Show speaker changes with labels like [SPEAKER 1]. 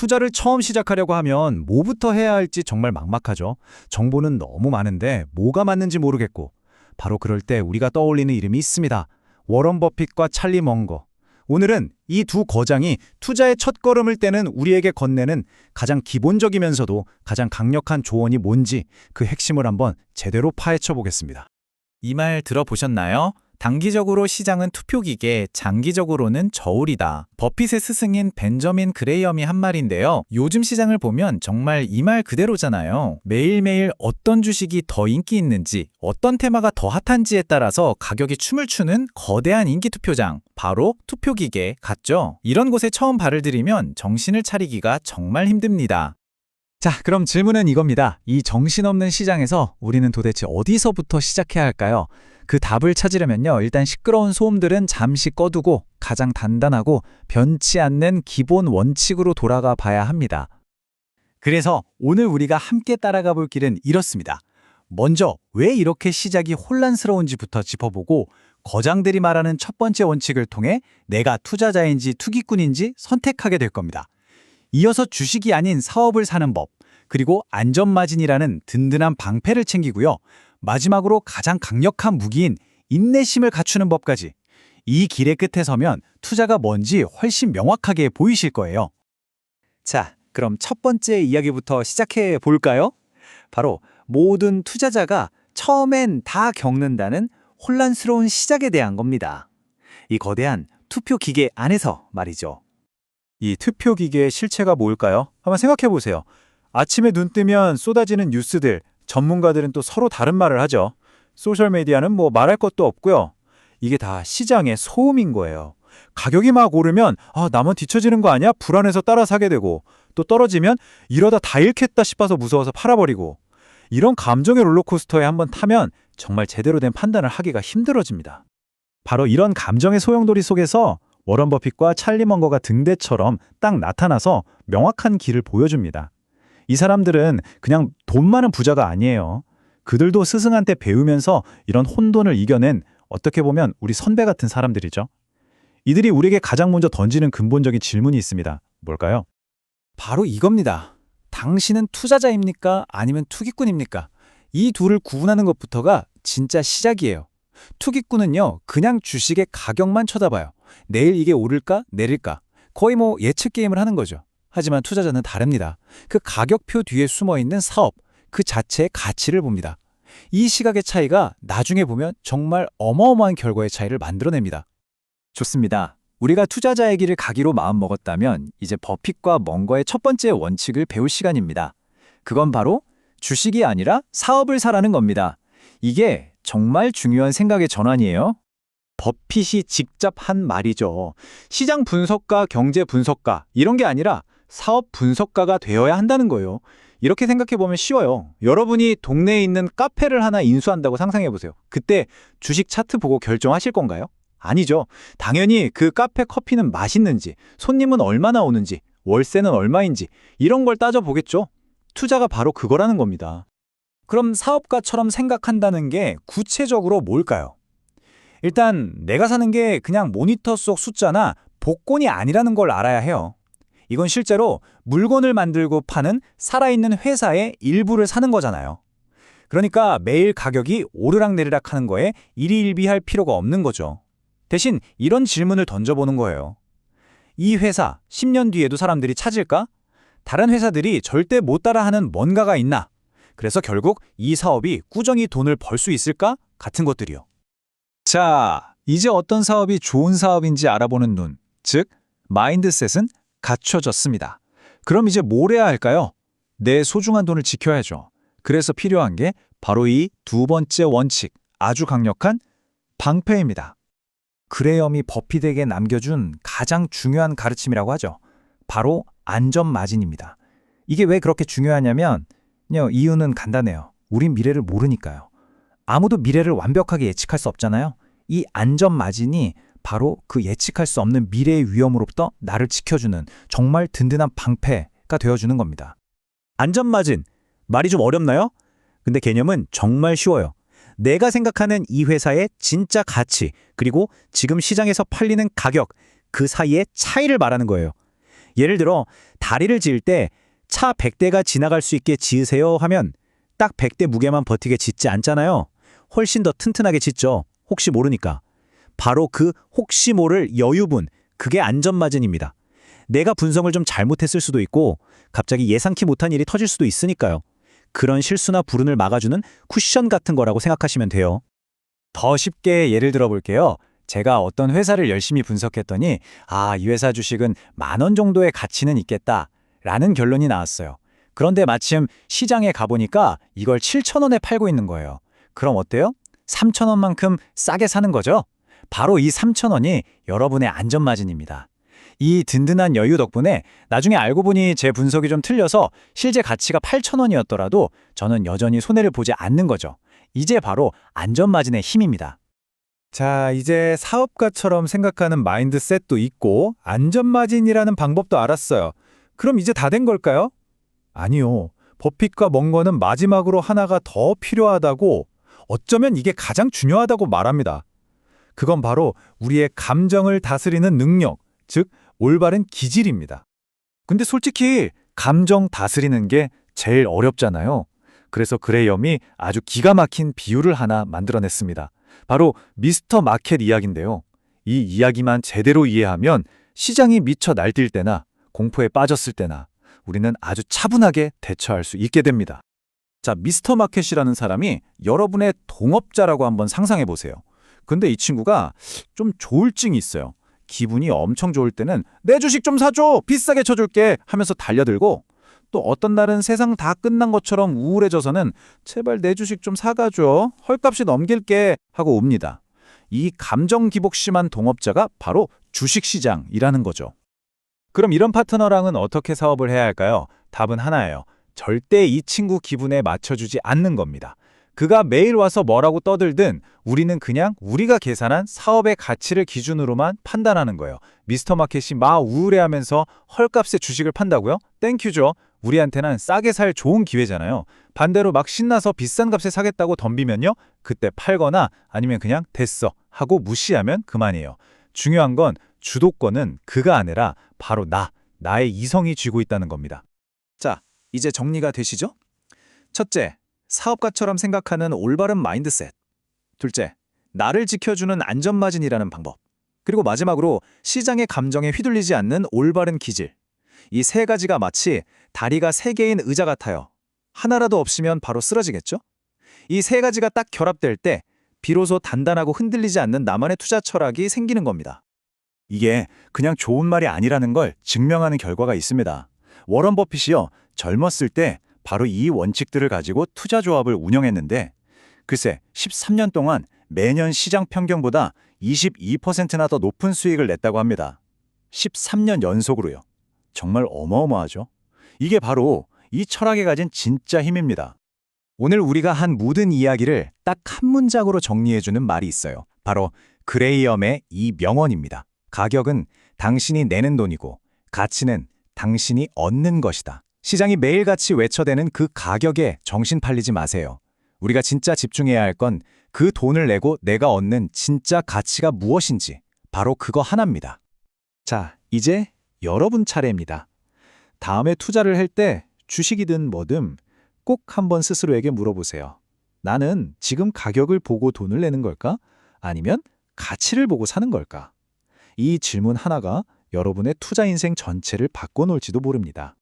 [SPEAKER 1] 투자를 처음 시작하려고 하면 뭐부터 해야 할지 정말 막막하죠. 정보는 너무 많은데 뭐가 맞는지 모르겠고. 바로 그럴 때 우리가 떠올리는 이름이 있습니다. 워런 버핏과 찰리 먼거. 오늘은 이 두 거장이 투자의 첫걸음을 떼는 우리에게 건네는 가장 기본적이면서도 가장 강력한 조언이 뭔지 그 핵심을 한번 제대로 파헤쳐 보겠습니다.
[SPEAKER 2] 이 말 들어보셨나요? 단기적으로 시장은 투표기계, 장기적으로는 저울이다. 버핏의 스승인 벤저민 그레이엄이 한 말인데요. 요즘 시장을 보면 정말 이 말 그대로잖아요. 매일매일 어떤 주식이 더 인기 있는지, 어떤 테마가 더 핫한지에 따라서 가격이 춤을 추는 거대한 인기 투표장, 바로 투표기계 같죠? 이런 곳에 처음 발을 들이면 정신을 차리기가 정말 힘듭니다.
[SPEAKER 1] 자, 그럼 질문은 이겁니다. 이 정신없는 시장에서 우리는 도대체 어디서부터 시작해야 할까요? 그 답을 찾으려면요, 일단 시끄러운 소음들은 잠시 꺼두고 가장 단단하고 변치 않는 기본 원칙으로 돌아가 봐야 합니다. 그래서 오늘 우리가 함께 따라가 볼 길은 이렇습니다. 먼저 왜 이렇게 시작이 혼란스러운지부터 짚어보고 거장들이 말하는 첫 번째 원칙을 통해 내가 투자자인지 투기꾼인지 선택하게 될 겁니다. 이어서 주식이 아닌 사업을 사는 법, 그리고 안전마진이라는 든든한 방패를 챙기고요. 마지막으로 가장 강력한 무기인 인내심을 갖추는 법까지. 이 길의 끝에 서면 투자가 뭔지 훨씬 명확하게 보이실 거예요. 자, 그럼 첫 번째 이야기부터 시작해 볼까요? 바로 모든 투자자가 처음엔 다 겪는다는 혼란스러운 시작에 대한 겁니다. 이 거대한 투표 기계 안에서 말이죠. 이 투표 기계의 실체가 뭘까요? 한번 생각해 보세요. 아침에 눈 뜨면 쏟아지는 뉴스들, 전문가들은 또 서로 다른 말을 하죠. 소셜미디어는 뭐 말할 것도 없고요. 이게 다 시장의 소음인 거예요. 가격이 막 오르면 나만 뒤처지는 거 아니야? 불안해서 따라 사게 되고, 또 떨어지면 이러다 다 잃겠다 싶어서 무서워서 팔아버리고, 이런 감정의 롤러코스터에 한번 타면 정말 제대로 된 판단을 하기가 힘들어집니다. 바로 이런 감정의 소용돌이 속에서 워런 버핏과 찰리 먼거가 등대처럼 딱 나타나서 명확한 길을 보여줍니다. 이 사람들은 그냥 돈 많은 부자가 아니에요. 그들도 스승한테 배우면서 이런 혼돈을 이겨낸 어떻게 보면 우리 선배 같은 사람들이죠. 이들이 우리에게 가장 먼저 던지는 근본적인 질문이 있습니다. 뭘까요? 바로 이겁니다. 당신은 투자자입니까? 아니면 투기꾼입니까? 이 둘을 구분하는 것부터가 진짜 시작이에요. 투기꾼은요, 그냥 주식의 가격만 쳐다봐요. 내일 이게 오를까 내릴까, 거의 뭐 예측 게임을 하는 거죠. 하지만 투자자는 다릅니다. 그 가격표 뒤에 숨어있는 사업, 그 자체의 가치를 봅니다. 이 시각의 차이가 나중에 보면 정말 어마어마한 결과의 차이를 만들어냅니다. 좋습니다. 우리가 투자자의 길을 가기로 마음먹었다면 이제 버핏과 먼거의 첫 번째 원칙을 배울 시간입니다. 그건 바로 주식이 아니라 사업을 사라는 겁니다. 이게 정말 중요한 생각의 전환이에요. 버핏이 직접 한 말이죠. 시장 분석가, 경제 분석가 이런 게 아니라 사업 분석가가 되어야 한다는 거예요. 이렇게 생각해보면 쉬워요. 여러분이 동네에 있는 카페를 하나 인수한다고 상상해보세요. 그때 주식 차트 보고 결정하실 건가요? 아니죠. 당연히 그 카페 커피는 맛있는지, 손님은 얼마나 오는지, 월세는 얼마인지 이런 걸 따져보겠죠. 투자가 바로 그거라는 겁니다. 그럼 사업가처럼 생각한다는 게 구체적으로 뭘까요? 일단 내가 사는 게 그냥 모니터 속 숫자나 복권이 아니라는 걸 알아야 해요. 이건 실제로 물건을 만들고 파는 살아있는 회사의 일부를 사는 거잖아요. 그러니까 매일 가격이 오르락내리락 하는 거에 일희일비할 필요가 없는 거죠. 대신 이런 질문을 던져보는 거예요. 이 회사 10년 뒤에도 사람들이 찾을까? 다른 회사들이 절대 못 따라하는 뭔가가 있나? 그래서 결국 이 사업이 꾸준히 돈을 벌 수 있을까? 같은 것들이요. 자, 이제 어떤 사업이 좋은 사업인지 알아보는 눈, 즉 마인드셋은 갖춰졌습니다. 그럼 이제 뭘 해야 할까요? 내 소중한 돈을 지켜야죠. 그래서 필요한 게 바로 이 두 번째 원칙, 아주 강력한 방패입니다. 그레이엄이 버핏에게 남겨준 가장 중요한 가르침이라고 하죠. 바로 안전마진입니다. 이게 왜 그렇게 중요하냐면 이유는 간단해요. 우린 미래를 모르니까요. 아무도 미래를 완벽하게 예측할 수 없잖아요. 이 안전마진이 바로 그 예측할 수 없는 미래의 위험으로부터 나를 지켜주는 정말 든든한 방패가 되어주는 겁니다. 안전마진, 말이 좀 어렵나요? 근데 개념은 정말 쉬워요. 내가 생각하는 이 회사의 진짜 가치, 그리고 지금 시장에서 팔리는 가격, 그 사이의 차이를 말하는 거예요.
[SPEAKER 3] 예를 들어 다리를 지을 때 차 100대가 지나갈 수 있게 지으세요 하면 딱 100대 무게만 버티게 짓지 않잖아요. 훨씬 더 튼튼하게 짓죠. 혹시 모르니까. 바로 그 혹시 모를 여유분, 그게 안전마진입니다. 내가 분석을 좀 잘못했을 수도 있고 갑자기 예상치 못한 일이 터질 수도 있으니까요. 그런 실수나 불운을 막아주는 쿠션 같은 거라고 생각하시면 돼요.
[SPEAKER 1] 더 쉽게 예를 들어 볼게요. 제가 어떤 회사를 열심히 분석했더니 이 회사 주식은 10,000원 정도의 가치는 있겠다 라는 결론이 나왔어요. 그런데 마침 시장에 가보니까 이걸 7,000원에 팔고 있는 거예요. 그럼 어때요? 3,000원만큼 싸게 사는 거죠? 바로 이 3,000원이 여러분의 안전마진입니다. 이 든든한 여유 덕분에 나중에 알고 보니 제 분석이 좀 틀려서 실제 가치가 8,000원이었더라도 저는 여전히 손해를 보지 않는 거죠. 이제 바로 안전마진의 힘입니다.
[SPEAKER 4] 자, 이제 사업가처럼 생각하는 마인드셋도 있고 안전마진이라는 방법도 알았어요. 그럼 이제 다 된 걸까요? 아니요. 버핏과 멍건은 마지막으로 하나가 더 필요하다고, 어쩌면 이게 가장 중요하다고 말합니다. 그건 바로 우리의 감정을 다스리는 능력, 즉 올바른 기질입니다.
[SPEAKER 1] 근데 솔직히 감정 다스리는 게 제일 어렵잖아요. 그래서 그레이엄이 아주 기가 막힌 비유를 하나 만들어냈습니다. 바로 미스터 마켓 이야기인데요. 이 이야기만 제대로 이해하면 시장이 미쳐 날뛸 때나 공포에 빠졌을 때나 우리는 아주 차분하게 대처할 수 있게 됩니다. 자, 미스터 마켓이라는 사람이 여러분의 동업자라고 한번 상상해 보세요. 근데 이 친구가 좀 조울증이 있어요. 기분이 엄청 좋을 때는 내 주식 좀 사줘! 비싸게 쳐줄게! 하면서 달려들고, 또 어떤 날은 세상 다 끝난 것처럼 우울해져서는 제발 내 주식 좀 사가줘. 헐값이 넘길게 하고 옵니다. 이 감정 기복 심한 동업자가 바로 주식시장이라는 거죠. 그럼 이런 파트너랑은 어떻게 사업을 해야 할까요? 답은 하나예요. 절대 이 친구 기분에 맞춰주지 않는 겁니다. 그가 매일 와서 뭐라고 떠들든 우리는 그냥 우리가 계산한 사업의 가치를 기준으로만 판단하는 거예요. 미스터 마켓이 막 우울해하면서 헐값에 주식을 판다고요? 땡큐죠. 우리한테는 싸게 살 좋은 기회잖아요. 반대로 막 신나서 비싼 값에 사겠다고 덤비면요. 그때 팔거나 아니면 그냥 됐어 하고 무시하면 그만이에요. 중요한 건 주도권은 그가 아니라 바로 나의 이성이 쥐고 있다는 겁니다. 자, 이제 정리가 되시죠? 첫째, 사업가처럼 생각하는 올바른 마인드셋. 둘째, 나를 지켜주는 안전마진이라는 방법. 그리고 마지막으로 시장의 감정에 휘둘리지 않는 올바른 기질. 이 세 가지가 마치 다리가 세 개인 의자 같아요. 하나라도 없으면 바로 쓰러지겠죠? 이 세 가지가 딱 결합될 때 비로소 단단하고 흔들리지 않는 나만의 투자 철학이 생기는 겁니다. 이게 그냥 좋은 말이 아니라는 걸 증명하는 결과가 있습니다. 워런 버핏이요, 젊었을 때 바로 이 원칙들을 가지고 투자 조합을 운영했는데 글쎄 13년 동안 매년 시장 평균보다 22%나 더 높은 수익을 냈다고 합니다. 13년 연속으로요. 정말 어마어마하죠. 이게 바로 이 철학에 가진 진짜 힘입니다. 오늘 우리가 한 모든 이야기를 딱 한 문장으로 정리해주는 말이 있어요. 바로 그레이엄의 이 명언입니다. 가격은 당신이 내는 돈이고 가치는 당신이 얻는 것이다. 시장이 매일같이 외쳐대는 그 가격에 정신 팔리지 마세요. 우리가 진짜 집중해야 할 건 그 돈을 내고 내가 얻는 진짜 가치가 무엇인지 바로 그거 하나입니다. 자, 이제 여러분 차례입니다. 다음에 투자를 할 때 주식이든 뭐든 꼭 한번 스스로에게 물어보세요. 나는 지금 가격을 보고 돈을 내는 걸까? 아니면 가치를 보고 사는 걸까? 이 질문 하나가 여러분의 투자 인생 전체를 바꿔놓을지도 모릅니다.